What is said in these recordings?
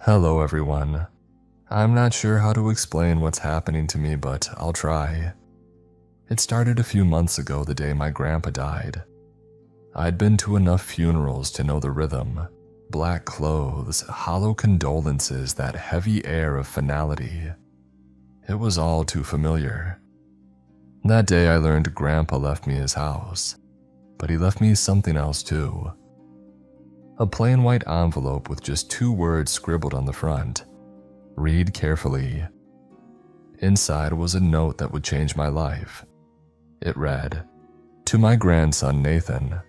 Hello everyone. I'm not sure how to explain what's happening to me, but I'll try. It started a few months ago the day my grandpa died. I'd been to enough funerals to know the rhythm. Black clothes, hollow condolences, that heavy air of finality. It was all too familiar. That day I learned Grandpa left me his house, but he left me something else too. A plain white envelope with just 2 words scribbled on the front. Read carefully. Inside was a note that would change my life. It read, "To my grandson Nathan,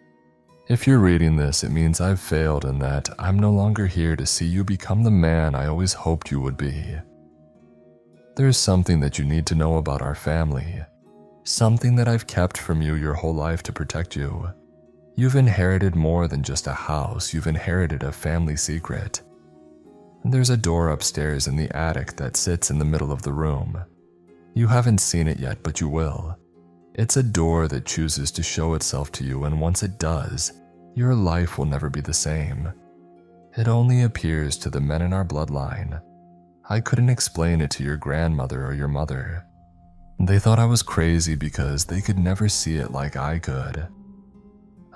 if you're reading this, it means I've failed and that I'm no longer here to see you become the man I always hoped you would be. There's something that you need to know about our family, something that I've kept from you your whole life to protect you. You've inherited more than just a house, you've inherited a family secret. There's a door upstairs in the attic that sits in the middle of the room. You haven't seen it yet, but you will. It's a door that chooses to show itself to you, and once it does, your life will never be the same. It only appears to the men in our bloodline. I couldn't explain it to your grandmother or your mother. They thought I was crazy because they could never see it like I could.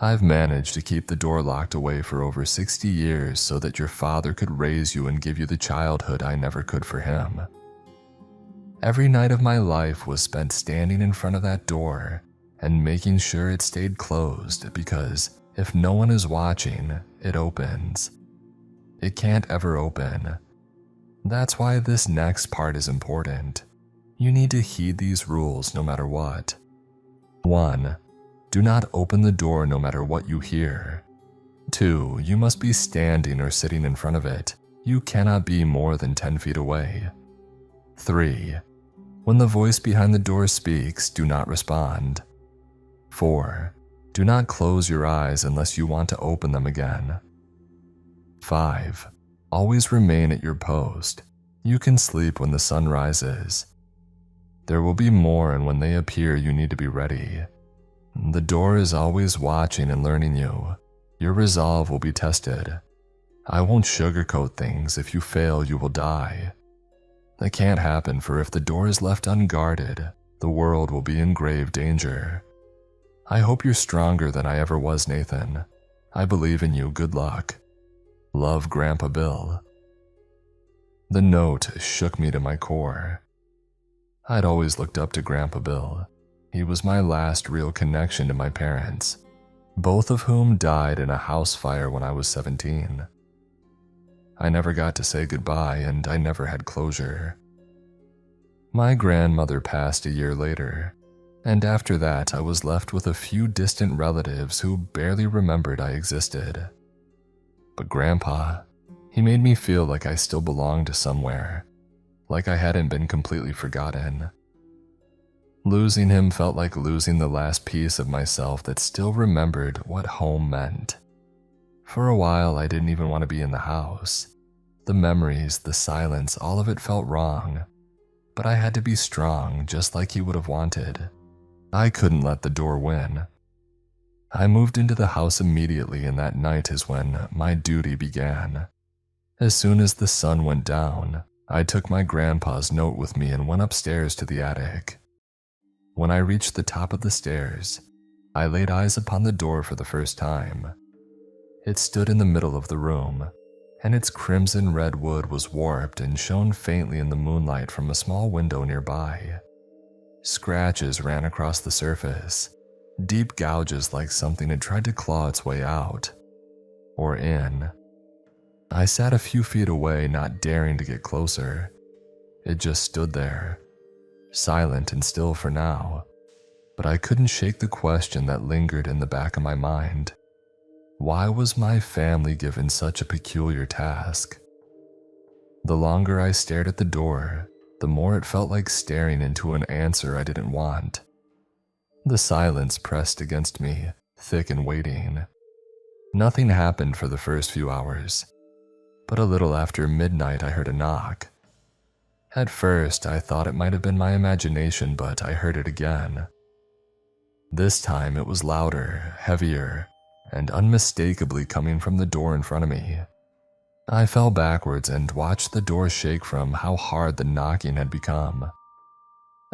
I've managed to keep the door locked away for over 60 years so that your father could raise you and give you the childhood I never could for him. Every night of my life was spent standing in front of that door and making sure it stayed closed, because if no one is watching, it opens. It can't ever open. That's why this next part is important. You need to heed these rules no matter what. 1. Do not open the door no matter what you hear. 2. You must be standing or sitting in front of it. You cannot be more than 10 feet away. 3. When the voice behind the door speaks, do not respond. 4. Do not close your eyes unless you want to open them again. 5. Always remain at your post. You can sleep when the sun rises. There will be more, and when they appear, you need to be ready. The door is always watching and learning you. Your resolve will be tested. I won't sugarcoat things. If you fail, you will die. That can't happen, for if the door is left unguarded, the world will be in grave danger. I hope you're stronger than I ever was, Nathan. I believe in you. Good luck. Love, Grandpa Bill." The note shook me to my core. I'd always looked up to Grandpa Bill. He was my last real connection to my parents, both of whom died in a house fire when I was 17. I never got to say goodbye, and I never had closure. My grandmother passed a year later, and after that I was left with a few distant relatives who barely remembered I existed. But Grandpa, he made me feel like I still belonged somewhere, like I hadn't been completely forgotten. Losing him felt like losing the last piece of myself that still remembered what home meant. For a while, I didn't even want to be in the house. The memories, the silence, all of it felt wrong. But I had to be strong, just like he would have wanted. I couldn't let the door win. I moved into the house immediately, and that night is when my duty began. As soon as the sun went down, I took my grandpa's note with me and went upstairs to the attic. When I reached the top of the stairs, I laid eyes upon the door for the first time. It stood in the middle of the room, and its crimson red wood was warped and shone faintly in the moonlight from a small window nearby. Scratches ran across the surface, deep gouges like something had tried to claw its way out, or in. I sat a few feet away, not daring to get closer. It just stood there, silent and still for now, but I couldn't shake the question that lingered in the back of my mind. Why was my family given such a peculiar task? The longer I stared at the door, the more it felt like staring into an answer I didn't want. The silence pressed against me, thick and waiting. Nothing happened for the first few hours, but a little after midnight I heard a knock. At first, I thought it might have been my imagination, but I heard it again. This time it was louder, heavier, and unmistakably coming from the door in front of me. I fell backwards and watched the door shake from how hard the knocking had become.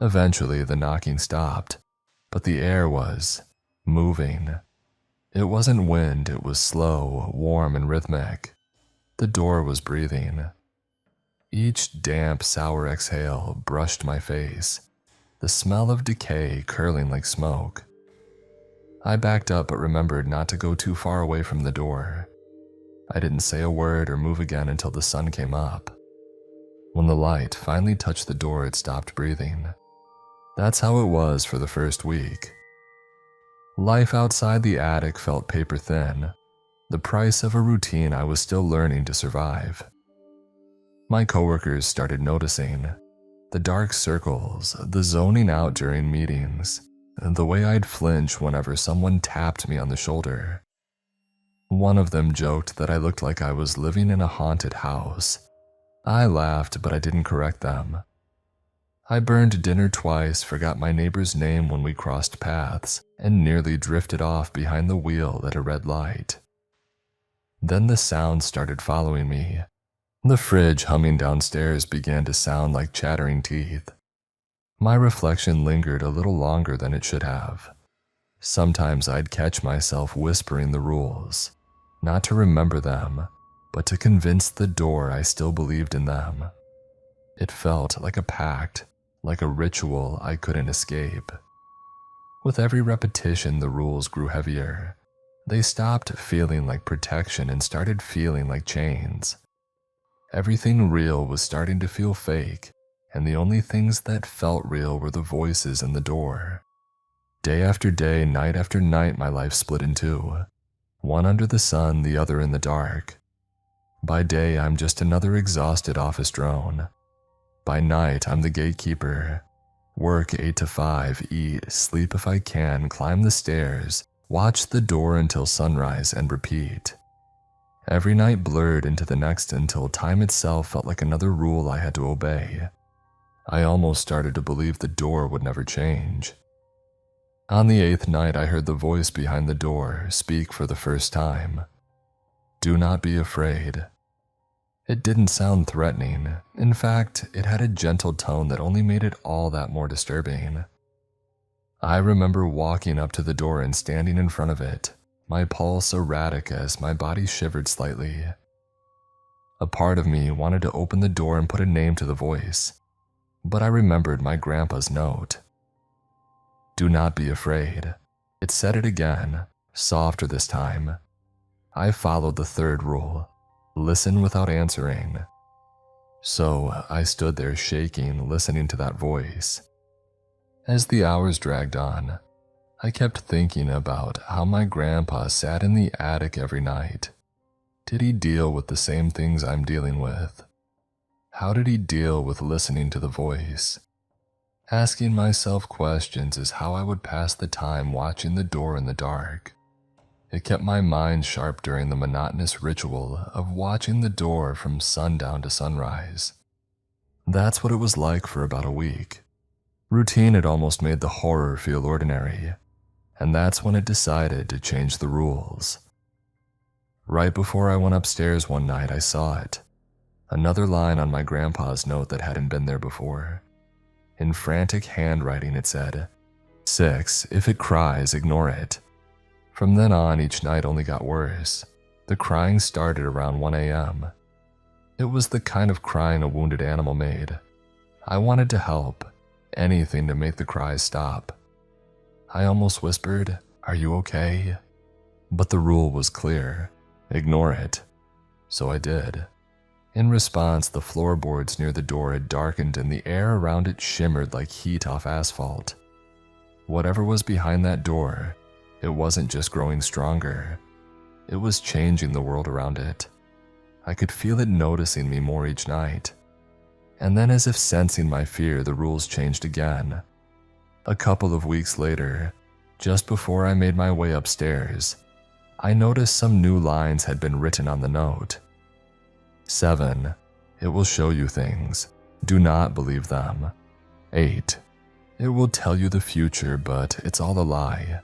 Eventually, the knocking stopped, but the air was moving. It wasn't wind, it was slow, warm, and rhythmic. The door was breathing. Each damp, sour exhale brushed my face, the smell of decay curling like smoke. I backed up but remembered not to go too far away from the door. I didn't say a word or move again until the sun came up. When the light finally touched the door, it stopped breathing. That's how it was for the first week. Life outside the attic felt paper thin, the price of a routine I was still learning to survive. My coworkers started noticing the dark circles, the zoning out during meetings, and the way I'd flinch whenever someone tapped me on the shoulder. One of them joked that I looked like I was living in a haunted house. I laughed, but I didn't correct them. I burned dinner twice, forgot my neighbor's name when we crossed paths, and nearly drifted off behind the wheel at a red light. Then the sound started following me. The fridge humming downstairs began to sound like chattering teeth. My reflection lingered a little longer than it should have. Sometimes I'd catch myself whispering the rules, not to remember them, but to convince the door I still believed in them. It felt like a pact, like a ritual I couldn't escape. With every repetition, the rules grew heavier. They stopped feeling like protection and started feeling like chains. Everything real was starting to feel fake, and the only things that felt real were the voices in the door. Day after day, night after night, my life split in two. One under the sun, the other in the dark. By day, I'm just another exhausted office drone. By night, I'm the gatekeeper. Work 8 to 5, eat, sleep if I can, climb the stairs, watch the door until sunrise, and repeat. Every night blurred into the next until time itself felt like another rule I had to obey. I almost started to believe the door would never change. On the 8th night, I heard the voice behind the door speak for the first time. "Do not be afraid." It didn't sound threatening. In fact, it had a gentle tone that only made it all that more disturbing. I remember walking up to the door and standing in front of it, my pulse erratic as my body shivered slightly. A part of me wanted to open the door and put a name to the voice, but I remembered my grandpa's note. "Do not be afraid." It said it again, softer this time. I followed the third rule: listen without answering. So I stood there shaking, listening to that voice. As the hours dragged on, I kept thinking about how my grandpa sat in the attic every night. Did he deal with the same things I'm dealing with? How did he deal with listening to the voice? Asking myself questions is how I would pass the time watching the door in the dark. It kept my mind sharp during the monotonous ritual of watching the door from sundown to sunrise. That's what it was like for about a week. Routine had almost made the horror feel ordinary, and that's when it decided to change the rules. Right before I went upstairs one night, I saw it. Another line on my grandpa's note that hadn't been there before. In frantic handwriting, it said, 6, if it cries, ignore it. From then on, each night only got worse. The crying started around 1 a.m. It was the kind of crying a wounded animal made. I wanted to help, anything to make the cries stop. I almost whispered, "Are you okay?" But the rule was clear: ignore it. So I did. In response, the floorboards near the door had darkened and the air around it shimmered like heat off asphalt. Whatever was behind that door, it wasn't just growing stronger. It was changing the world around it. I could feel it noticing me more each night. And then, as if sensing my fear, the rules changed again. A couple of weeks later, just before I made my way upstairs, I noticed some new lines had been written on the note. 7. It will show you things. Do not believe them. 8. It will tell you the future, but it's all a lie.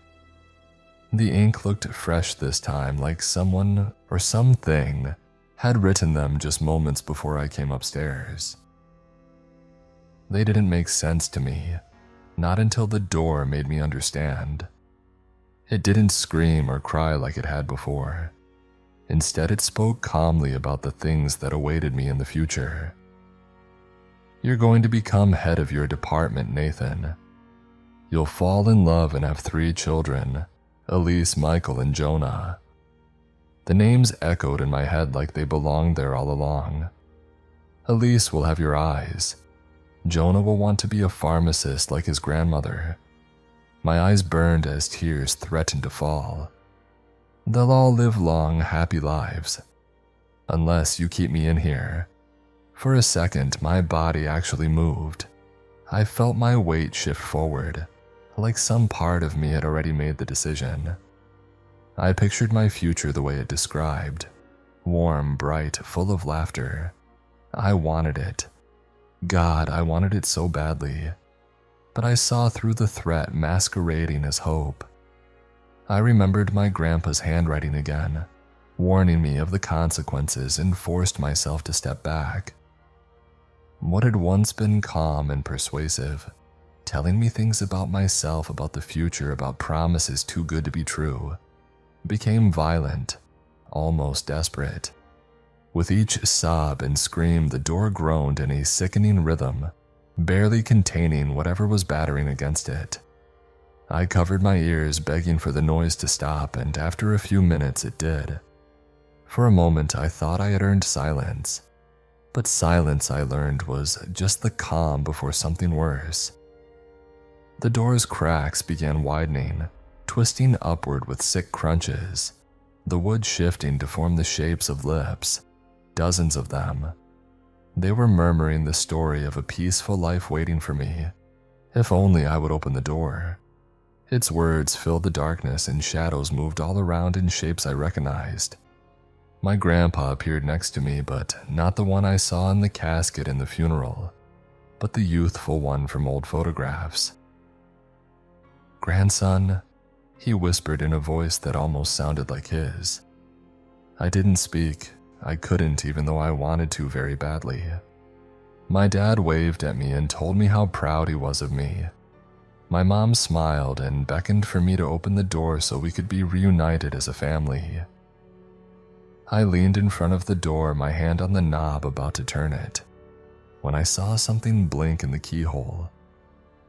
The ink looked fresh this time, like someone or something had written them just moments before I came upstairs. They didn't make sense to me, not until the door made me understand. It didn't scream or cry like it had before. Instead, it spoke calmly about the things that awaited me in the future. You're going to become head of your department, Nathan. You'll fall in love and have 3 children, Elise, Michael, and Jonah. The names echoed in my head like they belonged there all along. Elise will have your eyes. Jonah will want to be a pharmacist like his grandmother. My eyes burned as tears threatened to fall. They'll all live long, happy lives. Unless you keep me in here. For a second, my body actually moved. I felt my weight shift forward, like some part of me had already made the decision. I pictured my future the way it described. Warm, bright, full of laughter. I wanted it. God, I wanted it so badly. But I saw through the threat masquerading as hope. I remembered my grandpa's handwriting again, warning me of the consequences, and forced myself to step back. What had once been calm and persuasive, telling me things about myself, about the future, about promises too good to be true, became violent, almost desperate. With each sob and scream, the door groaned in a sickening rhythm, barely containing whatever was battering against it. I covered my ears, begging for the noise to stop, and after a few minutes it did. For a moment I thought I had earned silence, but silence, I learned, was just the calm before something worse. The door's cracks began widening, twisting upward with sick crunches, the wood shifting to form the shapes of lips, dozens of them. They were murmuring the story of a peaceful life waiting for me, if only I would open the door. Its words filled the darkness, and shadows moved all around in shapes I recognized. My grandpa appeared next to me, but not the one I saw in the casket in the funeral, but the youthful one from old photographs. "Grandson," he whispered in a voice that almost sounded like his. I didn't speak. I couldn't, even though I wanted to very badly. My dad waved at me and told me how proud he was of me. My mom smiled and beckoned for me to open the door so we could be reunited as a family. I leaned in front of the door, my hand on the knob about to turn it, when I saw something blink in the keyhole.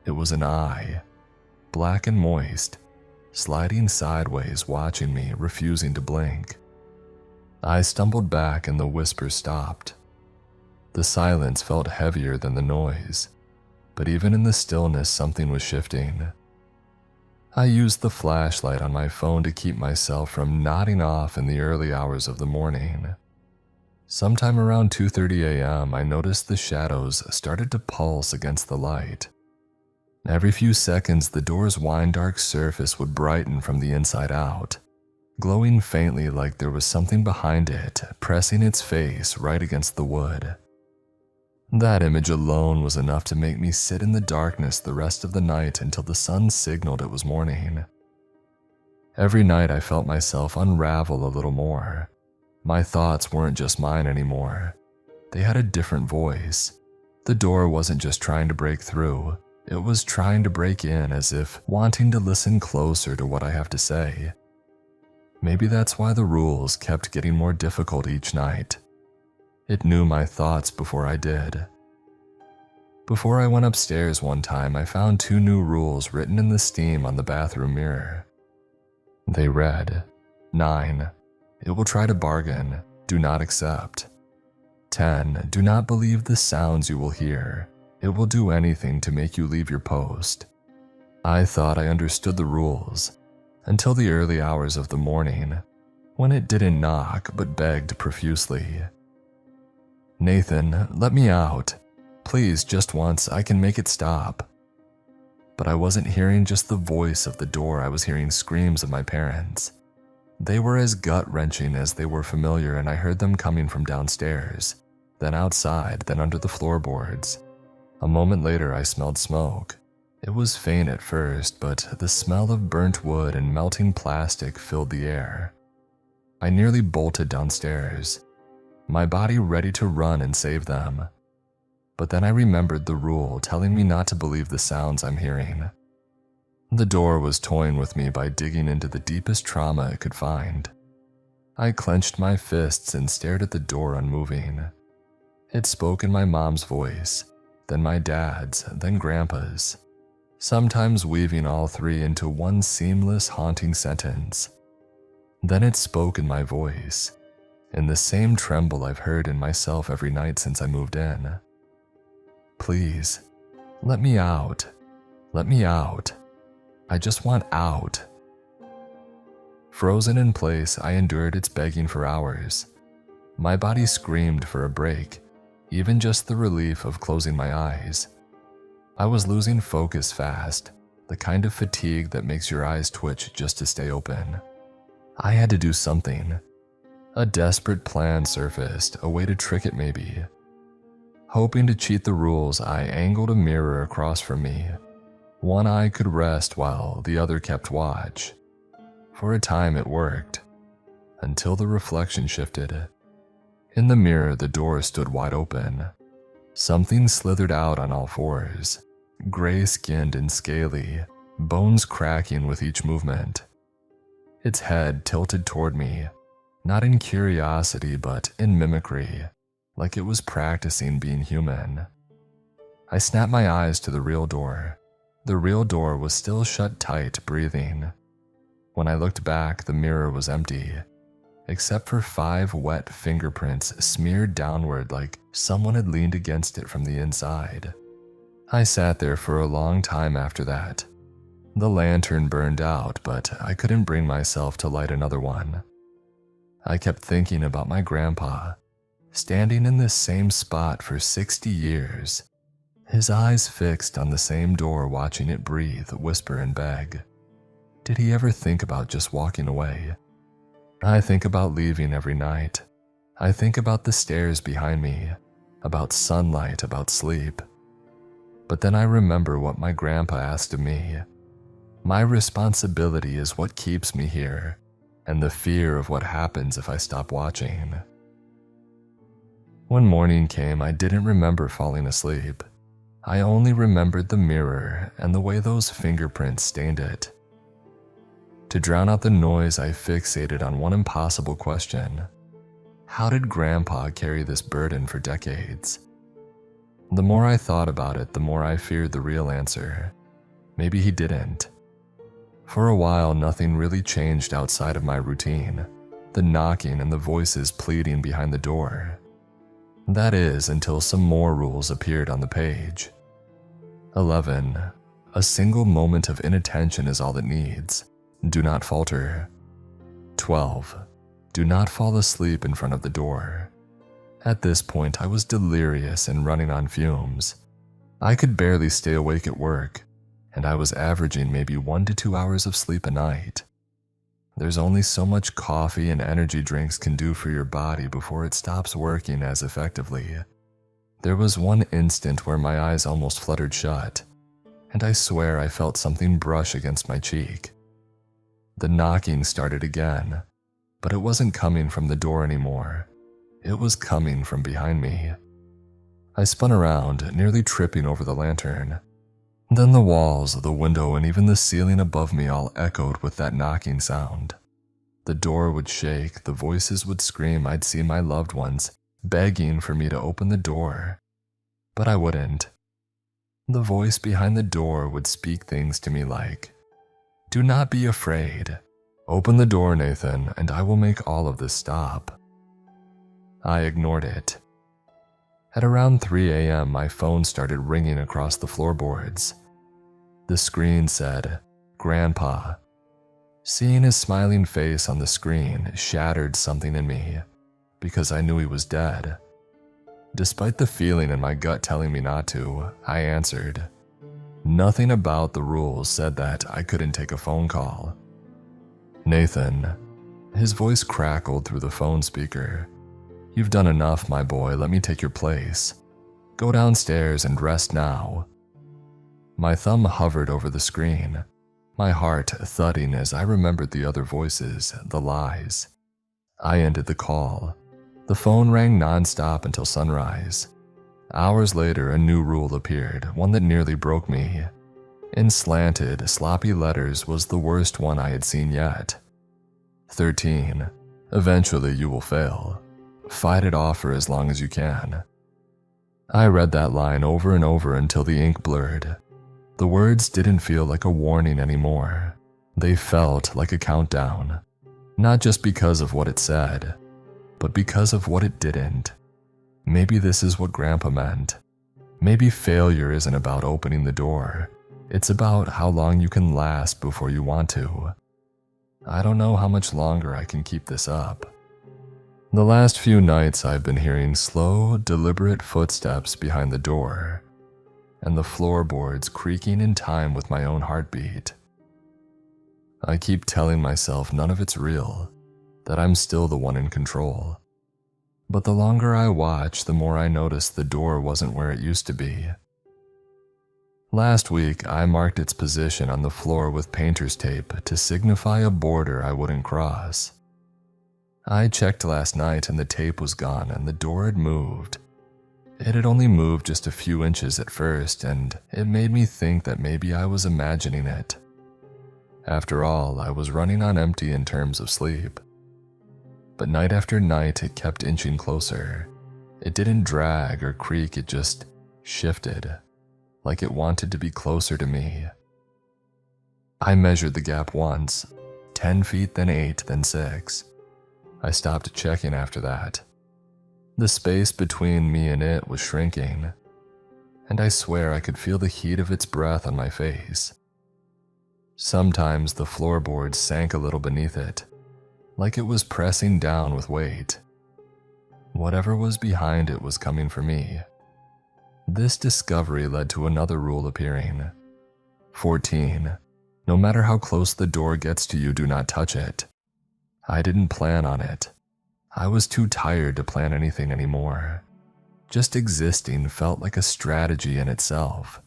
It was an eye, black and moist, sliding sideways, watching me, refusing to blink. I stumbled back and the whisper stopped. The silence felt heavier than the noise, but even in the stillness something was shifting. I used the flashlight on my phone to keep myself from nodding off in the early hours of the morning. Sometime around 2:30 a.m., I noticed the shadows started to pulse against the light. Every few seconds, the door's wine-dark surface would brighten from the inside out, glowing faintly like there was something behind it, pressing its face right against the wood. That image alone was enough to make me sit in the darkness the rest of the night until the sun signaled it was morning. Every night I felt myself unravel a little more. My thoughts weren't just mine anymore. They had a different voice. The door wasn't just trying to break through, it was trying to break in, as if wanting to listen closer to what I have to say. Maybe that's why the rules kept getting more difficult each night. It knew my thoughts before I did. Before I went upstairs one time, I found 2 new rules written in the steam on the bathroom mirror. They read, 9. It will try to bargain. Do not accept. 10. Do not believe the sounds you will hear. It will do anything to make you leave your post. I thought I understood the rules, until the early hours of the morning, when it didn't knock but begged profusely. "Nathan, let me out. Please, just once, I can make it stop." But I wasn't hearing just the voice of the door, I was hearing screams of my parents. They were as gut-wrenching as they were familiar, and I heard them coming from downstairs, then outside, then under the floorboards. A moment later, I smelled smoke. It was faint at first, but the smell of burnt wood and melting plastic filled the air. I nearly bolted downstairs. my body ready to run and save them. But then I remembered the rule telling me not to believe the sounds I'm hearing. The door was toying with me by digging into the deepest trauma it could find. I clenched my fists and stared at the door unmoving. It spoke in my mom's voice, then my dad's, then Grandpa's, sometimes weaving all three into one seamless, haunting sentence. Then it spoke in my voice, in the same tremble I've heard in myself every night since I moved in. Please, let me out. Let me out. I just want out. Frozen in place, I endured its begging for hours. My body screamed for a break, even just the relief of closing my eyes. I was losing focus fast, the kind of fatigue that makes your eyes twitch just to stay open. I had to do something. A desperate plan surfaced, a way to trick it maybe. Hoping to cheat the rules, I angled a mirror across from me. One eye could rest while the other kept watch. For a time it worked, until the reflection shifted. In the mirror, the door stood wide open. Something slithered out on all fours, gray-skinned and scaly, bones cracking with each movement. Its head tilted toward me, not in curiosity but in mimicry, like it was practicing being human. I snapped my eyes to the real door. The real door was still shut tight, breathing. When I looked back, the mirror was empty, except for 5 wet fingerprints smeared downward like someone had leaned against it from the inside. I sat there for a long time after that. The lantern burned out, but I couldn't bring myself to light another one. I kept thinking about my grandpa, standing in this same spot for 60 years, his eyes fixed on the same door, watching it breathe, whisper, and beg. Did he ever think about just walking away? I think about leaving every night. I think about the stairs behind me, about sunlight, about sleep. But then I remember what my grandpa asked of me. My responsibility is what keeps me here, and the fear of what happens if I stop watching. When morning came, I didn't remember falling asleep. I only remembered the mirror and the way those fingerprints stained it. To drown out the noise, I fixated on one impossible question. How did Grandpa carry this burden for decades? The more I thought about it, the more I feared the real answer. Maybe he didn't. For a while, nothing really changed outside of my routine, the knocking and the voices pleading behind the door. That is, until some more rules appeared on the page. 11. A single moment of inattention is all it needs. Do not falter. 12. Do not fall asleep in front of the door. At this point, I was delirious and running on fumes. I could barely stay awake at work, and I was averaging maybe 1 to 2 hours of sleep a night. There's only so much coffee and energy drinks can do for your body before it stops working as effectively. There was one instant where my eyes almost fluttered shut, and I swear I felt something brush against my cheek. The knocking started again, but it wasn't coming from the door anymore. It was coming from behind me. I spun around, nearly tripping over the lantern. Then the walls, the window, and even the ceiling above me all echoed with that knocking sound. The door would shake, the voices would scream. I'd see my loved ones begging for me to open the door, but I wouldn't. The voice behind the door would speak things to me like, "Do not be afraid. Open the door, Nathan, and I will make all of this stop." I ignored it. At around 3 a.m., my phone started ringing across the floorboards. The screen said, "Grandpa." Seeing his smiling face on the screen shattered something in me, because I knew he was dead. Despite the feeling in my gut telling me not to, I answered. Nothing about the rules said that I couldn't take a phone call. "Nathan." His voice crackled through the phone speaker. "You've done enough, my boy. Let me take your place. Go downstairs and rest now." My thumb hovered over the screen, my heart thudding as I remembered the other voices, the lies. I ended the call. The phone rang nonstop until sunrise. Hours later, a new rule appeared, one that nearly broke me. In slanted, sloppy letters was the worst one I had seen yet. 13. Eventually you will fail. Fight it off for as long as you can. I read that line over and over until the ink blurred. The words didn't feel like a warning anymore. They felt like a countdown. Not just because of what it said, but because of what it didn't. Maybe this is what Grandpa meant. Maybe failure isn't about opening the door. It's about how long you can last before you want to. I don't know how much longer I can keep this up. The last few nights I've been hearing slow, deliberate footsteps behind the door, and the floorboards creaking in time with my own heartbeat. I keep telling myself none of it's real, that I'm still the one in control. But the longer I watch, the more I notice the door wasn't where it used to be. Last week, I marked its position on the floor with painter's tape to signify a border I wouldn't cross. I checked last night and the tape was gone and the door had moved. It had only moved just a few inches at first, and it made me think that maybe I was imagining it. After all, I was running on empty in terms of sleep. But night after night, it kept inching closer. It didn't drag or creak, it just shifted, like it wanted to be closer to me. I measured the gap once, 10 feet, then 8, then 6. I stopped checking after that. The space between me and it was shrinking, and I swear I could feel the heat of its breath on my face. Sometimes the floorboards sank a little beneath it, like it was pressing down with weight. Whatever was behind it was coming for me. This discovery led to another rule appearing. 14. No matter how close the door gets to you, do not touch it. I didn't plan on it. I was too tired to plan anything anymore. Just existing felt like a strategy in itself.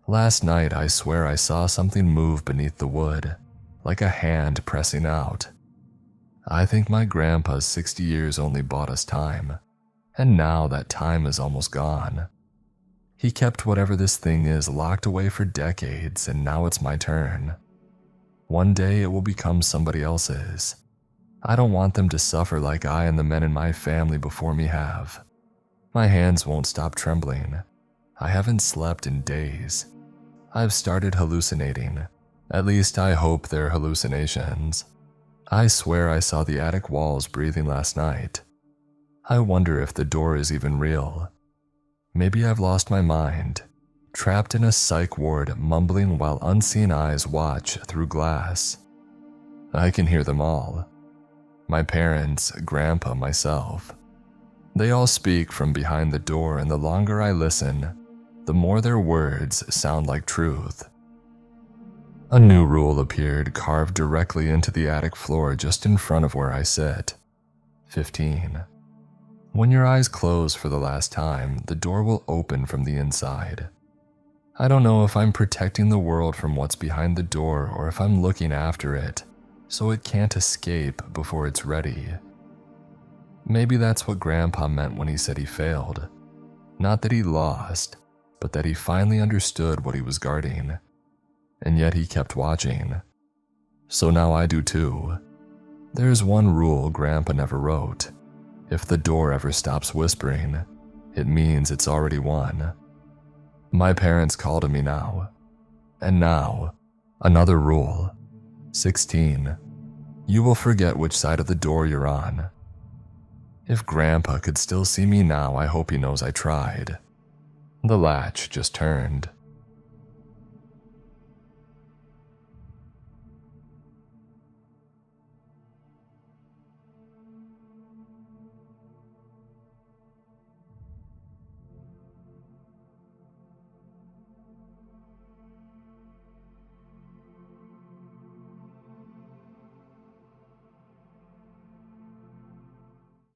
Last night, I swear I saw something move beneath the wood, like a hand pressing out. I think my grandpa's 60 years only bought us time, and now that time is almost gone. He kept whatever this thing is locked away for decades, and now it's my turn. One day it will become somebody else's. I don't want them to suffer like I and the men in my family before me have. My hands won't stop trembling. I haven't slept in days. I've started hallucinating. At least I hope they're hallucinations. I swear I saw the attic walls breathing last night. I wonder if the door is even real. Maybe I've lost my mind, trapped in a psych ward, mumbling while unseen eyes watch through glass. I can hear them all. My parents, Grandpa, myself. They all speak from behind the door, and the longer I listen, the more their words sound like truth. A new rule appeared, carved directly into the attic floor just in front of where I sit. 15. When your eyes close for the last time, the door will open from the inside. I don't know if I'm protecting the world from what's behind the door or if I'm looking after it, so it can't escape before it's ready. Maybe that's what Grandpa meant when he said he failed. Not that he lost, but that he finally understood what he was guarding. And yet he kept watching. So now I do too. There's one rule Grandpa never wrote. If the door ever stops whispering, it means it's already won. My parents call to me now. And now, another rule. 16. You will forget which side of the door you're on. If Grandpa could still see me now, I hope he knows I tried. The latch just turned.